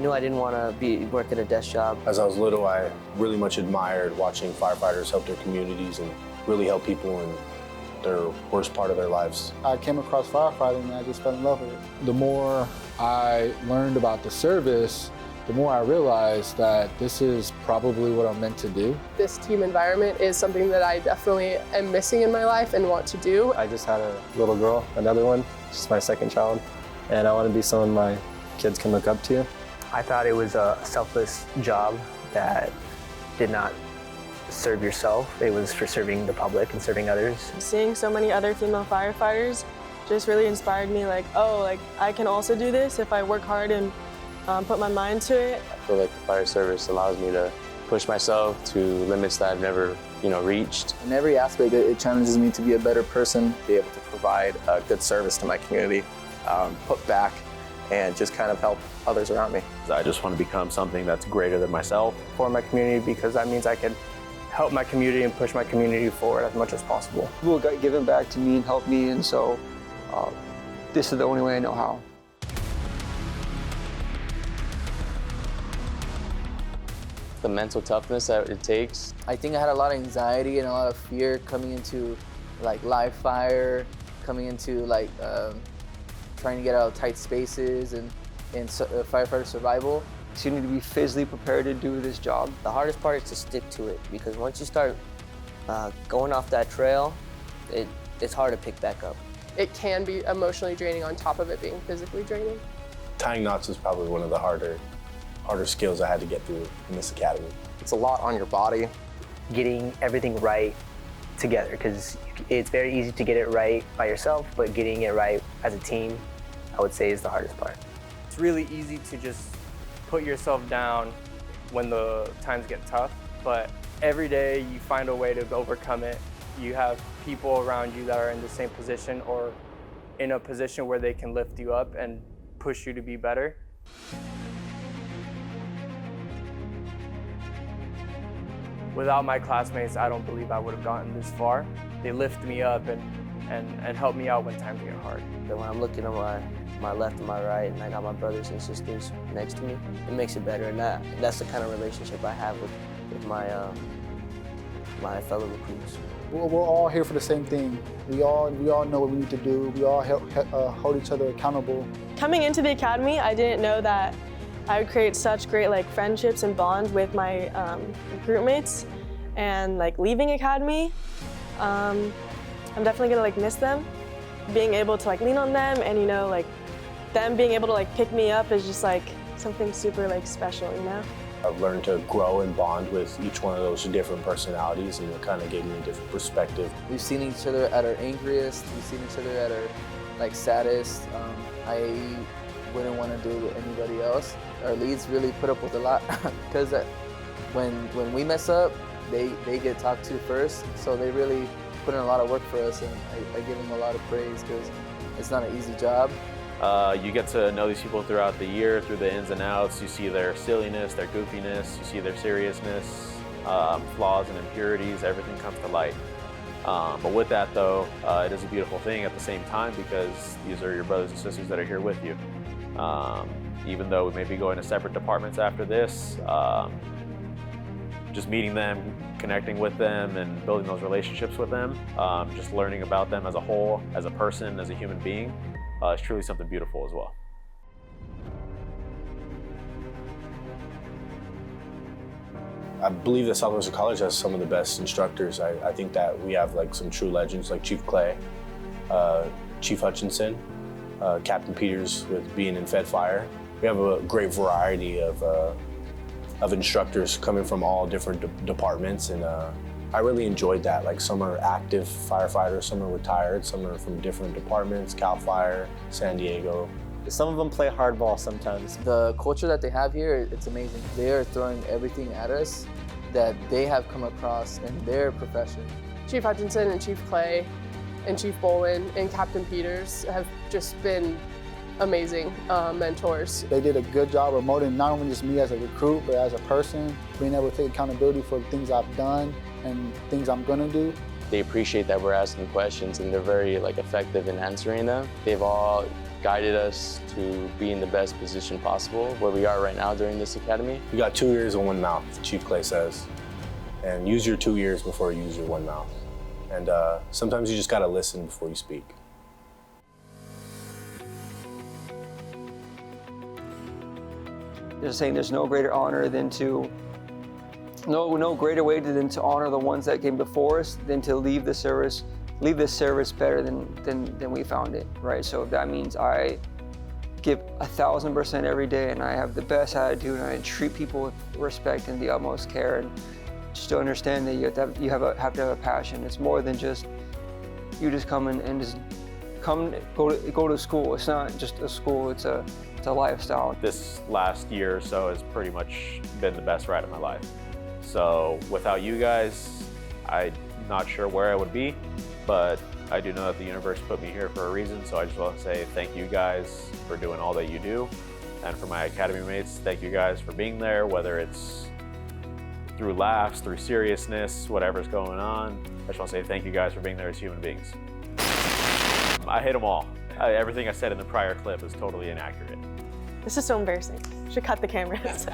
knew I didn't want to work at a desk job. As I was little, I really much admired watching firefighters help their communities and really help people in their worst part of their lives. I came across firefighting and I just fell in love with it. The more I learned about the service, the more I realized that this is probably what I'm meant to do. This team environment is something that I definitely am missing in my life and want to do. I just had a little girl, another one, she's my second child, and I want to be someone my kids can look up to. I thought it was a selfless job that did not serve yourself. It was for serving the public and serving others. Seeing so many other female firefighters just really inspired me, like, oh, like I can also do this if I work hard and put my mind to it. I feel like the fire service allows me to push myself to limits that I've never, reached. In every aspect, it challenges me to be a better person, be able to provide a good service to my community, put back, and just kind of help others around me. I just want to become something that's greater than myself. For my community, because that means I can help my community and push my community forward as much as possible. People got given back to me and helped me, and so this is the only way I know how. The mental toughness that it takes. I think I had a lot of anxiety and a lot of fear coming into like live fire, coming into like trying to get out of tight spaces and firefighter survival. So you need to be physically prepared to do this job. The hardest part is to stick to it, because once you start going off that trail, it's hard to pick back up. It can be emotionally draining on top of it being physically draining. Tying knots is probably one of the harder skills I had to get through in this academy. It's a lot on your body. Getting everything right together, because it's very easy to get it right by yourself, but getting it right as a team, I would say, is the hardest part. It's really easy to just put yourself down when the times get tough, but every day you find a way to overcome it. You have people around you that are in the same position or in a position where they can lift you up and push you to be better. Without my classmates, I don't believe I would have gotten this far. They lift me up and help me out when times get hard. Then when I'm looking at my left and my right, and I got my brothers and sisters next to me, it makes it better. And that's the kind of relationship I have with my my fellow recruits. We're all here for the same thing. We all know what we need to do. We all hold each other accountable. Coming into the academy, I didn't know that I would create such great friendships and bonds with my recruit mates, and leaving academy, I'm definitely gonna miss them. Being able to lean on them, and them being able to pick me up is just something super special, I've learned to grow and bond with each one of those different personalities, and it kind of gave me a different perspective. We've seen each other at our angriest. We've seen each other at our saddest. I wouldn't want to do it with anybody else. Our leads really put up with a lot, because when we mess up, they get talked to first, so they really put in a lot of work for us, and I give them a lot of praise, because it's not an easy job. You get to know these people throughout the year, through the ins and outs. You see their silliness, their goofiness, you see their seriousness, flaws and impurities, everything comes to light. But with that though, it is a beautiful thing at the same time, because these are your brothers and sisters that are here with you. Even though we may be going to separate departments after this, just meeting them, connecting with them, and building those relationships with them, just learning about them as a whole, as a person, as a human being, is truly something beautiful as well. I believe that Southwestern College has some of the best instructors. I think that we have some true legends like Chief Clay, Chief Hutchinson, Captain Peters with being in Fed Fire. We have a great variety of instructors coming from all different departments, and I really enjoyed that. Some are active firefighters, some are retired, some are from different departments, Cal Fire, San Diego. Some of them play hardball sometimes. The culture that they have here, it's amazing. They are throwing everything at us that they have come across in their profession. Chief Hutchinson and Chief Clay and Chief Bolin and Captain Peters have just been amazing mentors. They did a good job of molding not only just me as a recruit, but as a person, being able to take accountability for the things I've done and things I'm gonna do. They appreciate that we're asking questions, and they're very effective in answering them. They've all guided us to be in the best position possible where we are right now during this academy. You got 2 ears and 1 mouth, Chief Clay says. And use your 2 ears before you use your 1 mouth. And sometimes you just gotta listen before you speak. They're saying there's no greater honor than to, no greater way than to honor the ones that came before us than to leave this service better than we found it, right? So if that means I give 1,000% every day and I have the best attitude and I treat people with respect and the utmost care, and just to understand that you have to have a passion. It's more than just you just come and just go to school. It's not just a school, it's a lifestyle. This last year or so has pretty much been the best ride of my life. So without you guys, I'm not sure where I would be, but I do know that the universe put me here for a reason. So I just want to say thank you guys for doing all that you do. And for my academy mates, thank you guys for being there, whether it's through laughs, through seriousness, whatever's going on. I just want to say thank you guys for being there as human beings. I hit them all. Everything I said in the prior clip is totally inaccurate. This is so embarrassing. Should cut the cameras.